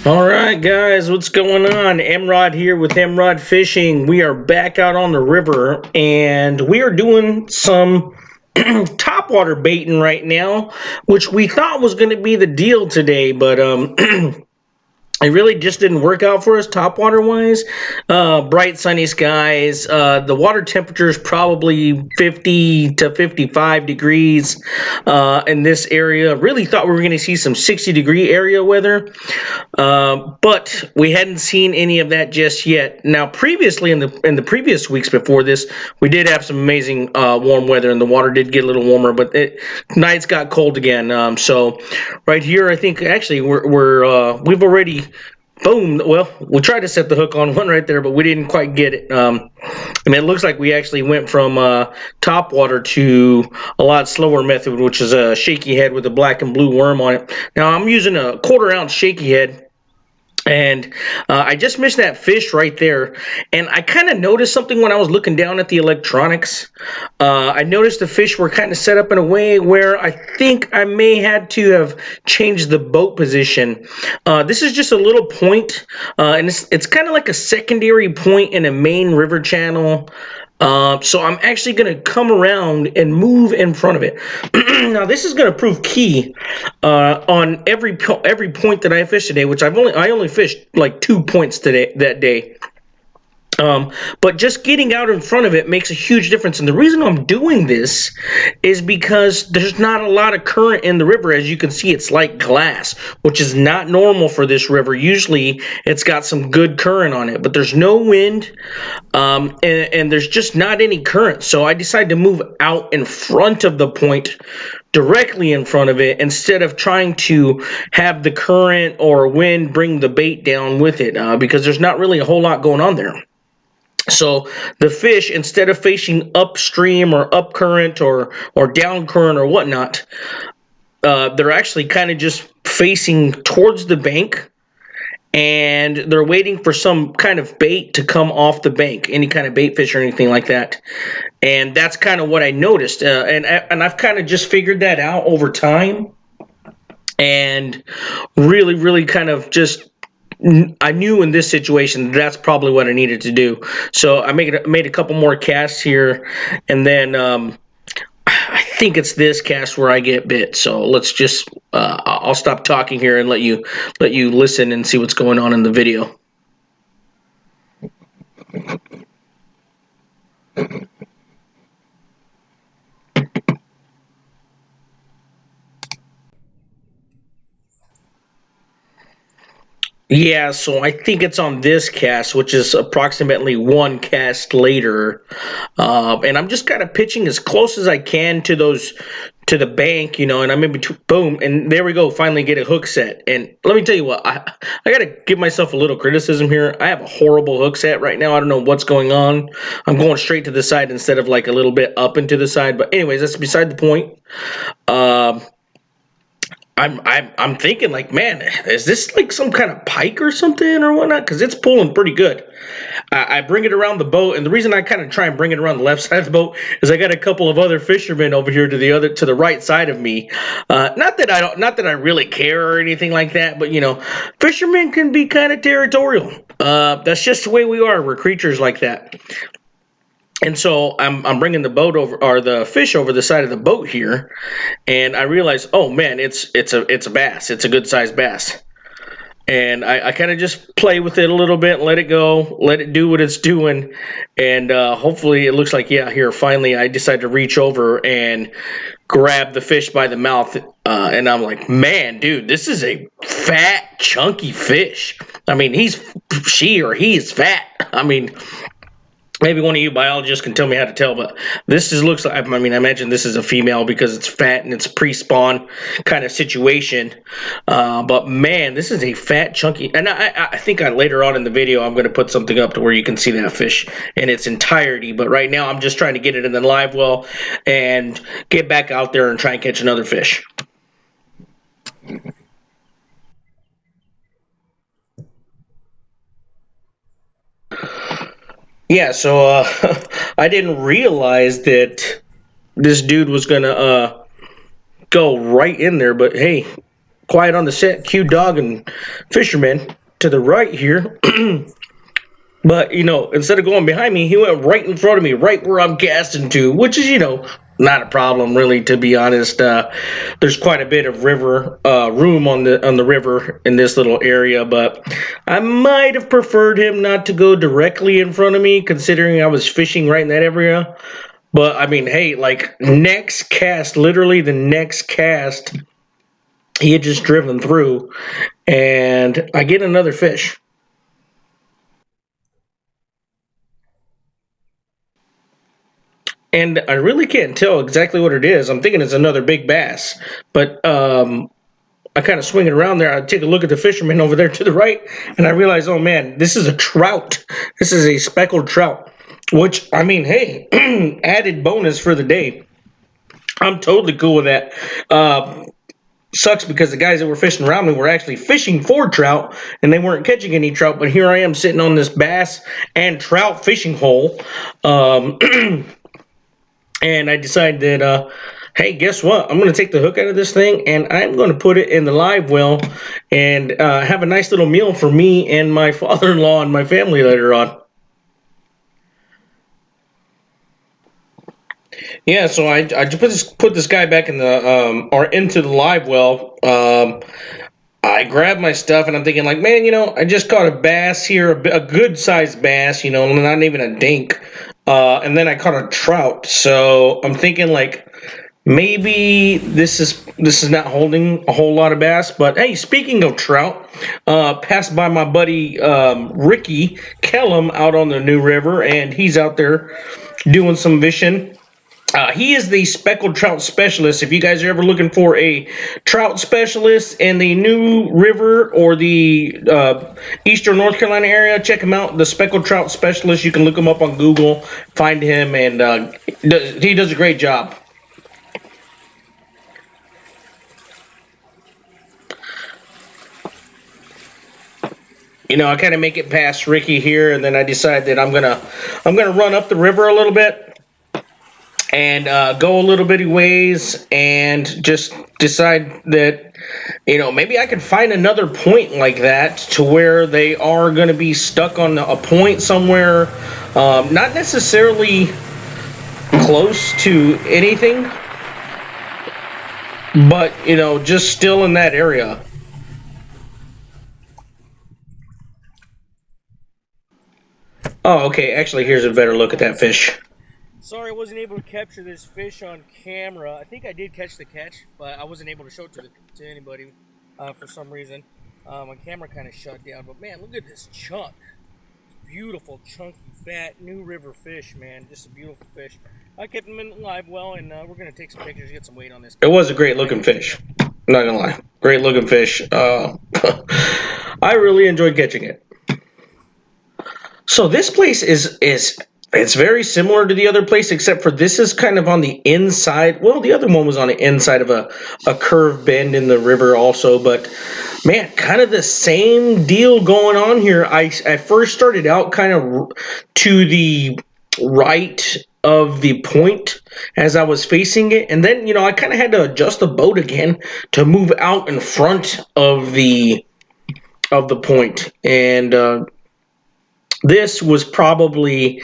All right, guys, what's going on? MROD here with MROD Fishing. We are back out on the river, and we are doing some topwater baiting right now, which we thought was going to be the deal today, but it really just didn't work out for us topwater wise. Bright sunny skies. The water temperature is probably 50 to 55 degrees in this area. Really thought we were going to see some 60-degree area weather, but we hadn't seen any of that just yet. Now, previously in the previous weeks before this, we did have some amazing warm weather, and the water did get a little warmer, but nights got cold again. So right here, I think actually we've already. Boom. Well, we tried to set the hook on one right there, but we didn't quite get it. And it looks like we actually went from top water to a lot slower method, which is a shaky head with a black and blue worm on it. Now, I'm using a 1/4 ounce shaky head. And I just missed that fish right there. And I kind of noticed something when I was looking down at the electronics. I noticed the fish were kind of set up in a way where I think I may had to have changed the boat position. This is just a little point, and it's kind of like a secondary point in a main river channel. So I'm actually going to come around and move in front of it. Now this is going to prove key on every point that I fished today, which I only fished like 2 points that day. But just getting out in front of it makes a huge difference. And the reason I'm doing this is because there's not a lot of current in the river. As you can see, it's like glass, which is not normal for this river. Usually it's got some good current on it, but there's no wind, and there's just not any current. So I decided to move out in front of the point, directly in front of it, instead of trying to have the current or wind bring the bait down with it, because there's not really a whole lot going on there. So the fish, instead of facing upstream or up current or down current or whatnot, they're actually kind of just facing towards the bank, and they're waiting for some kind of bait to come off the bank, any kind of bait fish or anything like that. And that's kind of what I noticed, and I've kind of just figured that out over time, and really kind of just. I knew in this situation that's probably what I needed to do. So I made a couple more casts here, and then I think it's this cast where I get bit. So let's just I'll stop talking here and let you listen and see what's going on in the video. Yeah, so I think it's on this cast, which is approximately one cast later, and I'm just kind of pitching as close as I can to the bank, and I'm in between. Boom, and there we go. Finally, get a hook set. And let me tell you what, I got to give myself a little criticism here. I have a horrible hook set right now. I don't know what's going on. I'm going straight to the side instead of like a little bit up and to the side. But anyways, that's beside the point. I'm thinking like, man, is this like some kind of pike or something or whatnot? Because it's pulling pretty good. I bring it around the boat, and the reason I kind of try and bring it around the left side of the boat is I got a couple of other fishermen over here to the right side of me. Not that I really care or anything like that, but fishermen can be kind of territorial. That's just the way we are. We're creatures like that. And so I'm bringing the boat over, or the fish over the side of the boat here, and I realize, oh man, it's a bass. It's a good sized bass. And I kind of just play with it a little bit, let it go, let it do what it's doing, and hopefully it looks like, yeah, here, finally I decide to reach over and grab the fish by the mouth, and I'm like, man, dude, this is a fat, chunky fish. I mean, he is fat. I mean, maybe one of you biologists can tell me how to tell, but this looks like, I mean, I imagine this is a female because it's fat and it's pre-spawn kind of situation. But man, this is a fat, chunky, and I think later on in the video, I'm going to put something up to where you can see that fish in its entirety. But right now, I'm just trying to get it in the live well and get back out there and try and catch another fish. Yeah, so I didn't realize that this dude was gonna go right in there, but hey, quiet on the set, cute dog and fisherman to the right here. But, instead of going behind me, he went right in front of me, right where I'm casting to, which is, not a problem really, to be honest. There's quite a bit of river room on the river in this little area, but I might have preferred him not to go directly in front of me, considering I was fishing right in that area. But I mean, hey, like next cast, literally the next cast, he had just driven through, and I get another fish. And I really can't tell exactly what it is. I'm thinking it's another big bass, but I kind of swing it around there. I take a look at the fisherman over there to the right, and I realize, oh man, this is a trout. This is a speckled trout. Which I mean, hey, added bonus for the day. I'm totally cool with that. Sucks because the guys that were fishing around me were actually fishing for trout, and they weren't catching any trout. But here I am sitting on this bass and trout fishing hole. Um, and I decided that, hey, guess what? I'm going to take the hook out of this thing and I'm going to put it in the live well and have a nice little meal for me and my father-in-law and my family later on. Yeah, so I just put this guy back in the or into the live well. I grabbed my stuff and I'm thinking like, man, I just caught a bass here, a good sized bass, not even a dink. And then I caught a trout. So I'm thinking like maybe this is not holding a whole lot of bass. But hey, speaking of trout, passed by my buddy Ricky Kellum out on the New River, and he's out there doing some fishing. He is the speckled trout specialist. If you guys are ever looking for a trout specialist in the New River or the Eastern North Carolina area, check him out. The speckled trout specialist. You can look him up on Google, find him, and he does a great job. I kind of make it past Ricky here, and then I decide that I'm gonna run up the river a little bit and go a little bitty ways and just decide that maybe I could find another point like that to where they are going to be stuck on a point somewhere, not necessarily close to anything, but just still in that area. Oh, okay, actually here's a better look at that fish. Sorry, I wasn't able to capture this fish on camera. I think I did catch the catch, but I wasn't able to show it to anybody for some reason. My camera kind of shut down. But man, look at this chunk. Beautiful, chunky, fat New River fish, man. Just a beautiful fish. I kept him in the live well, and we're gonna take some pictures, get some weight on this It guy. was a great looking fish. Not gonna lie, great looking fish. I really enjoyed catching it. So this place is it's very similar to the other place, except for this is kind of on the inside. Well, the other one was on the inside of a curved bend in the river also, but man, kind of the same deal going on here. I first started out kind of to the right of the point as I was facing it, and then I kind of had to adjust the boat again to move out in front of the point, and this was probably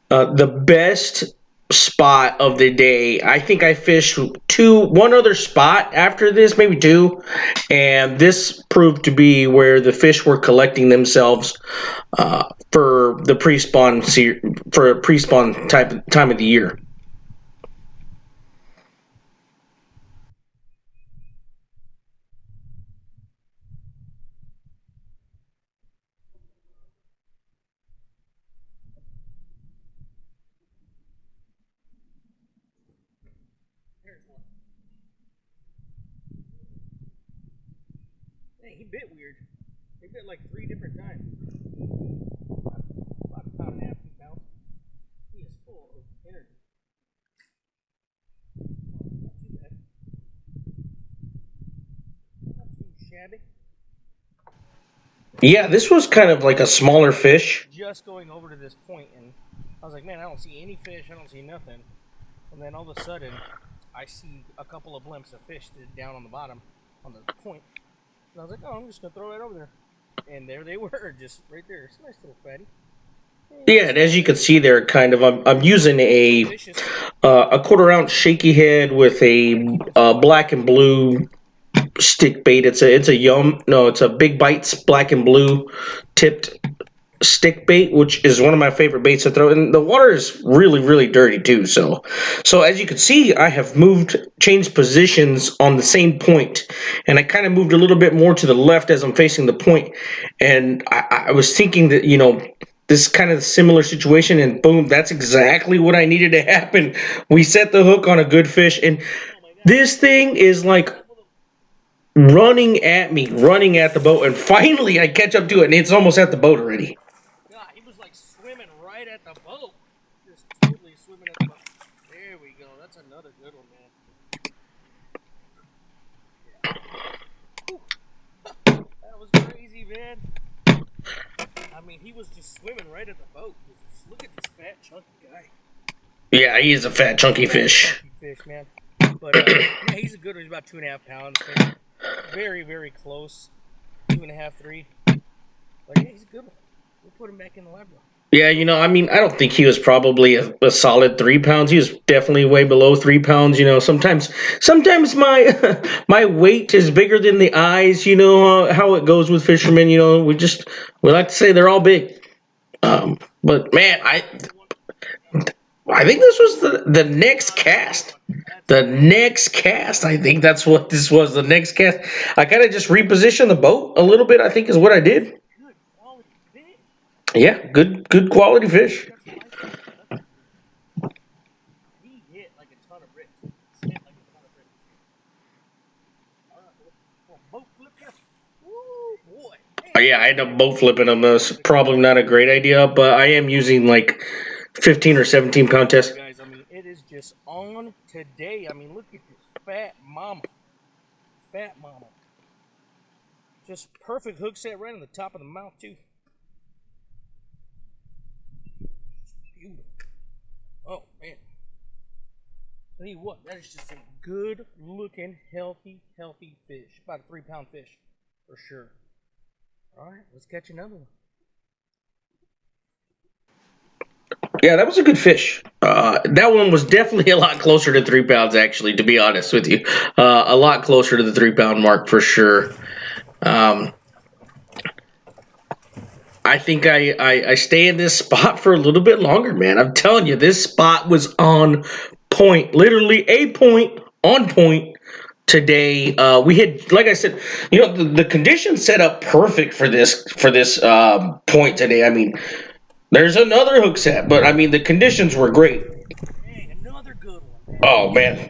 the best spot of the day. I think I fished one other spot after this, maybe two, and this proved to be where the fish were collecting themselves for the for a pre-spawn type time of the year. There's one. Hey, he bit weird. He bit like 3 different times. About a pound and a half, 2 pounds. He is full of energy. Not too bad. Not too shabby. Yeah, this was kind of like a smaller fish. Just going over to this point, and I was like, man, I don't see any fish. I don't see nothing. And then all of a sudden, I see a couple of blimps of fish down on the bottom, on the point. And I was like, oh, I'm just gonna throw it right over there. And there they were, just right there. It's a nice little fatty. Yeah, he's a Yeah, and as you smallmouth. can see there, kind of, I'm using Still a vicious. quarter Still ounce swimming. shaky head with Gotta a keep him swimming. black and blue stick bait. It's a yum. No, it's a Big Bites black and blue tipped stick bait, which is one of my favorite baits to throw. And the water is really, really dirty too. So as you can see, I have changed positions on the same point, and I kind of moved a little bit more to the left as I'm facing the point. And I was thinking that this kind of similar situation, and boom, that's exactly what I needed to happen. We set the hook on a good fish, and Oh my god. this thing is like Double them. running at me, running at the boat, and finally I catch up to it, and it's almost at the boat already. God, he was like swimming right at the boat. Just totally swimming at the boat. There we go. That's another good one, man. Yeah. Whew. That was crazy, man. I mean, he was just swimming right at the boat. Just look at this fat, chunky guy. Yeah, he is a fat, chunky Fat, fish. chunky fish, man. But yeah, he's a good one. He's about 2.5 pounds, maybe. Very, very close. 2.5, 3. But yeah, he's a good one. We'll put him back in the lab, though. Yeah, I mean, I don't think he was probably a solid 3 pounds. He was definitely way below 3 pounds. Sometimes my my weight is bigger than the eyes. You know how it goes with fishermen. We like to say they're all big. But man, Yeah, that's a good one. Yep. I think this was the next Oh, that's a good cast. one. That's a The good one. next cast. I think that's what this was. The next cast. I kind of just repositioned the boat a little bit. I think is what I did. Good quality fish. Yeah, good quality Dude, fish. you got some lights on? That's a good one. He hit like a ton of bricks. Just hit like a ton of bricks. All right, little boat flip here. Woo, boy. Man, Yeah, I that's end a up good one. boat flipping them. Man, That's that's a good probably one. not a great idea, but I am using like 15 or 17 pound Look, you test. guys. I mean, it is just on today. I mean, look at this fat mama. Fat mama. Just perfect hook set right on the top of the mouth, too. Beautiful. Oh, man. Tell you what, that is just a good looking, healthy fish. About a 3 pound fish, for sure. All right, let's catch another one. Yeah, that was a good fish. That one was definitely a lot closer to 3 pounds, actually, to be honest with you. A lot closer to the 3 pound mark for sure. Um, I think I stay in this spot for a little bit longer, man. I'm telling you, this spot was on point, literally a point on point today. We had, like I said, the conditions set up perfect for this point today. I mean, there's another hook set, but I mean the conditions were great. Dang, another good one, man. Oh man,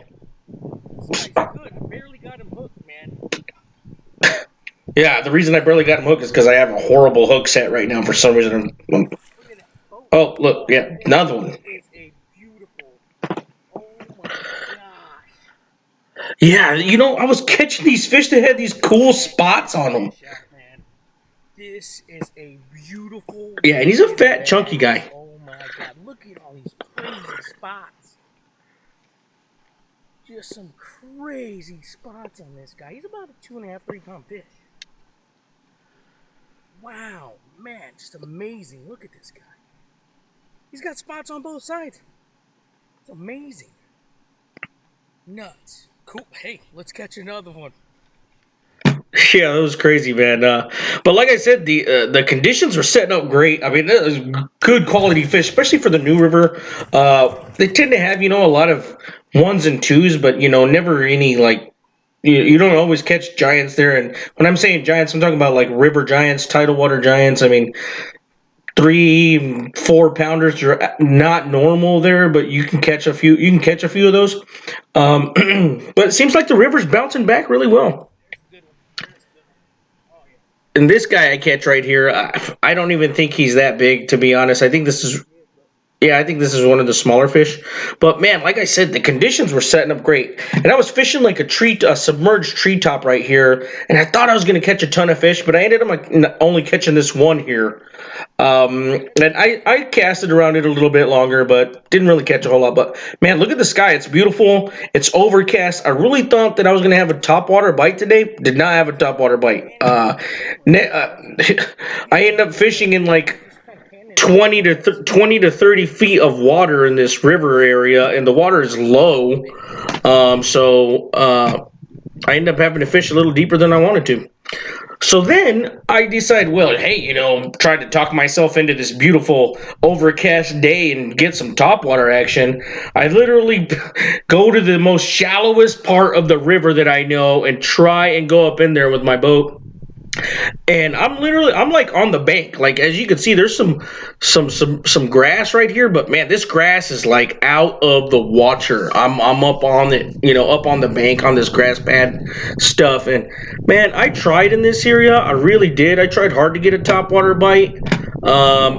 This guy's good. I barely got him hooked, man. yeah. The reason I barely got him hooked is because I have a horrible hook set right now for some reason. Look at that boat. Oh look, Oh, yeah, man, another that one. is a beautiful. Oh my gosh. Yeah, I Wow. was catching these fish that had these cool Check spots this on them. fish out, man. This is a beautiful Yeah, and he's a looking fat, chunky bass. guy. Oh my god. Look at all these crazy spots. Just some crazy spots on this guy. He's about a 2.5, 3 pound fish. Wow, man, just amazing. Look at this guy. He's got spots on both sides. It's amazing. Nuts. Cool. Hey, let's catch another one. Yeah, that was crazy, man. But like I said, the conditions were setting up great. I mean, it was good quality fish, especially for the New River. They tend to have a lot of ones and twos, but never any like you don't always catch giants there. And when I'm saying giants, I'm talking about like river giants, tidal water giants. I mean, 3, 4 pounders are not normal there, but you can catch a few. You can catch a few of those. Um, but it seems like the river's bouncing back really well. There's a good one. There's a good one. Oh, yeah. And this guy I catch right here, I don't even think he's that big, to be honest. I think this is He is, bro. Yeah, I think this is one of the smaller fish. But man, like I said, the conditions were setting up great. And I was fishing like a submerged treetop right here, and I thought I was going to catch a ton of fish, but I ended up like only catching this one here. And I casted around it a little bit longer, but didn't really catch a whole lot. But man, look at the sky. It's beautiful. It's overcast. I really thought that I was going to have a topwater bite today. Did not have a topwater bite. I ended up fishing in like 20 to 30 feet of water in this river area, and the water is low. So I ended up having to fish a little deeper than I wanted to. So then I decide, well, hey, try to talk myself into this beautiful overcast day and get some topwater action. I literally go to the most shallowest part of the river that I know and try and go up in there with my boat. And I'm like on the bank. Like as you can see, there's some grass right here, but man, this grass is like out of the water. I'm up on it, up on the bank on this grass pad stuff. And man, I tried in this area. I really did. I tried hard to get a topwater bite.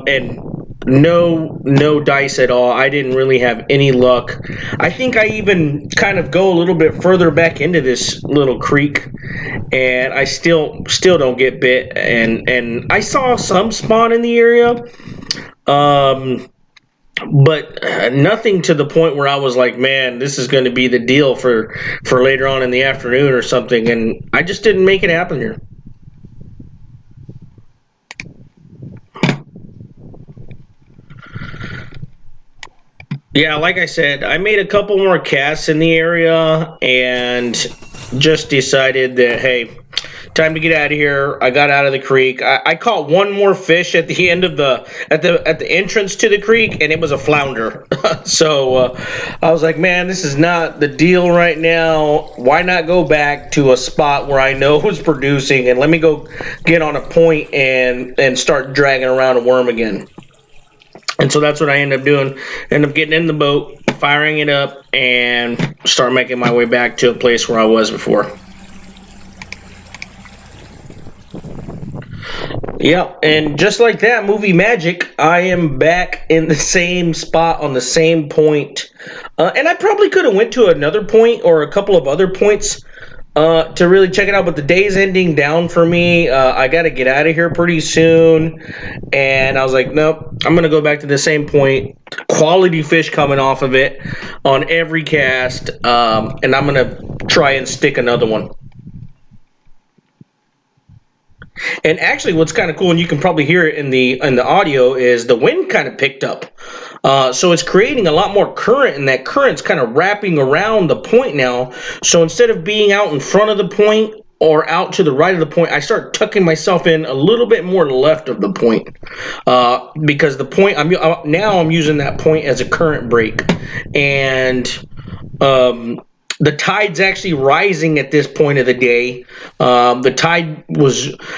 And no dice at all. I didn't really have any luck. I think I even kind of go a little bit further back into this little creek, and I still don't get bit. And I saw some spawn in the area, um, but nothing to the point where I was like, man, this is going to be the deal for later on in the afternoon or something. And I just didn't make it happen here. Yeah, like I said, I made a couple more casts in the area and just decided that, hey, time to get out of here. I got out of the creek. I caught one more fish at the end of the entrance to the creek, and it was a flounder. So I was like, man, this is not the deal right now. Why not go back to a spot where I know is producing, and let me go get on a point and start dragging around a worm again. And so that's what I ended up doing. End up getting in the boat, firing it up, and start making my way back to a place where I was before. Yep, and just like that, movie magic, I am back in the same spot on the same point. And I probably could have went to another point or a couple of other points to really check it out, but the day's ending down for me. I got to get out of here pretty soon, and I was like, nope, I'm gonna go back to the same point. Quality fish coming off of it on every cast, and I'm gonna try and stick another one. And actually, what's kind of cool, and you can probably hear it in the audio, is the wind kind of picked up. So it's creating a lot more current, and that current's kind of wrapping around the point now. So instead of being out in front of the point or out to the right of the point, I start tucking myself in a little bit more left of the point, because the point I'm using that point as a current break, and the tide's actually rising at this point of the day. The tide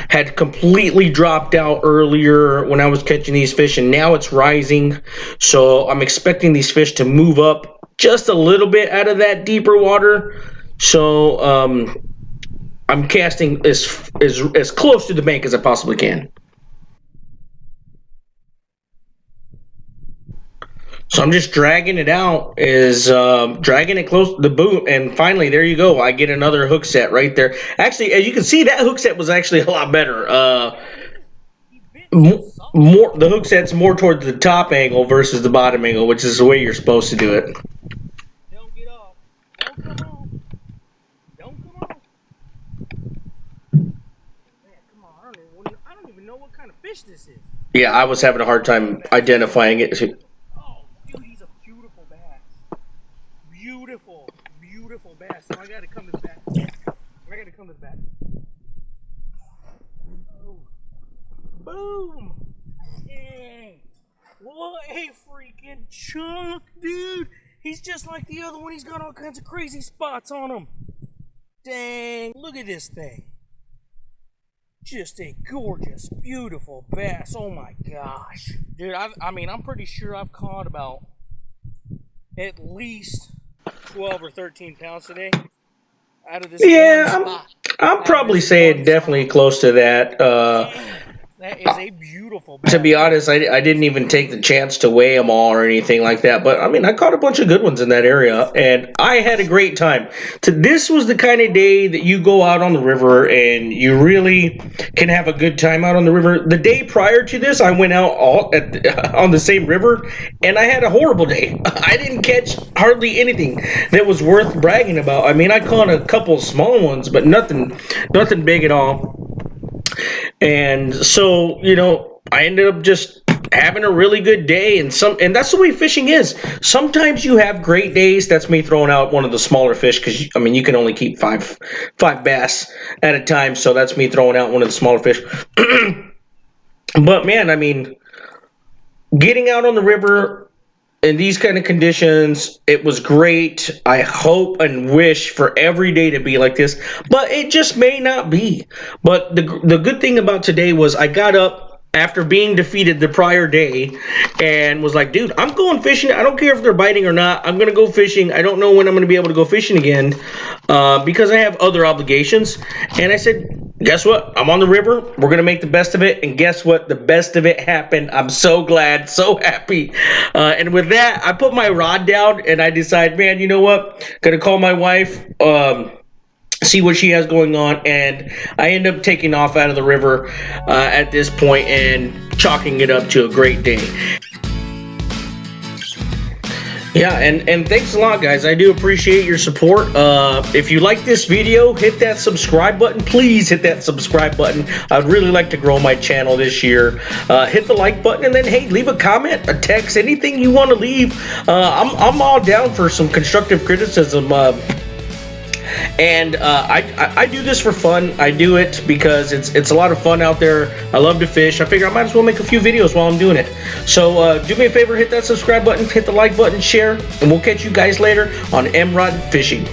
had completely dropped out earlier when I was catching these fish, and now it's rising. So I'm expecting these fish to move up just a little bit out of that deeper water. So I'm casting as close to the bank as I possibly can. So I'm just dragging it out, dragging it close to the boot, and finally, there you go. I get another hook set right there. Actually, as you can see, that hook set was actually a lot better. More the hook set's more towards the top angle versus the bottom angle, which is the way you're supposed to do it. Don't get off. Don't come on. Don't come on. Man, come on. I don't even know what kind of fish this is. Yeah, I was having a hard time identifying it. Oh, dude, he's a beautiful bass. Beautiful, beautiful bass. So I gotta come to the back. I gotta come to the back. Oh. Boom! Dang! What a freaking chunk, dude! He's just like the other one. He's got all kinds of crazy spots on him. Dang! Look at this thing. Just a gorgeous, beautiful bass. Oh my gosh. Dude, I'm pretty sure I've caught about at least 12 or 13 pounds today out of this one Yeah, spot. I'm probably saying definitely close to that. Dang, That is a beautiful To bass. be honest, I didn't even take the chance to weigh them all or anything like that. But I mean, I caught a bunch of good ones in that area, and I had a great time. This was the kind of day that you go out on the river and you really can have a good time out on the river. The day prior to this, I went out on the same river, and I had a horrible day. I didn't catch hardly anything that was worth bragging about. I mean, I caught a couple small ones, but nothing big at all. And so, I ended up just having a really good day, and that's the way fishing is. Sometimes you have great days. That's me throwing out one of the smaller fish, because I mean you can only keep five bass at a time, so that's me throwing out one of the smaller fish. But man, I mean, getting out on the river in these kind of conditions, it was great. I hope and wish for every day to be like this, but it just may not be. But the good thing about today was I got up after being defeated the prior day and was like, dude, I'm going fishing. I don't care if they're biting or not. I'm going to go fishing. I don't know when I'm going to be able to go fishing again because I have other obligations. And I said, guess what? I'm on the river. We're going to make the best of it. And guess what? The best of it happened. I'm so glad, so happy. And with that, I put my rod down and I decided, man, you know what? Going to call my wife. See what she has going on, and I end up taking off out of the river at this point and chalking it up to a great day. Yeah, and thanks a lot, guys. I do appreciate your support. If you like this video, hit that subscribe button. Please hit that subscribe button. I'd really like to grow my channel this year. Hit the like button, and then, hey, leave a comment, a text, anything you want to leave. I'm all down for some constructive criticism. And I do this for fun. I do it because it's a lot of fun out there. I love to fish. I figure I might as well make a few videos while I'm doing it. So do me a favor, hit that subscribe button, hit the like button, share, and we'll catch you guys later on MROD Fishing.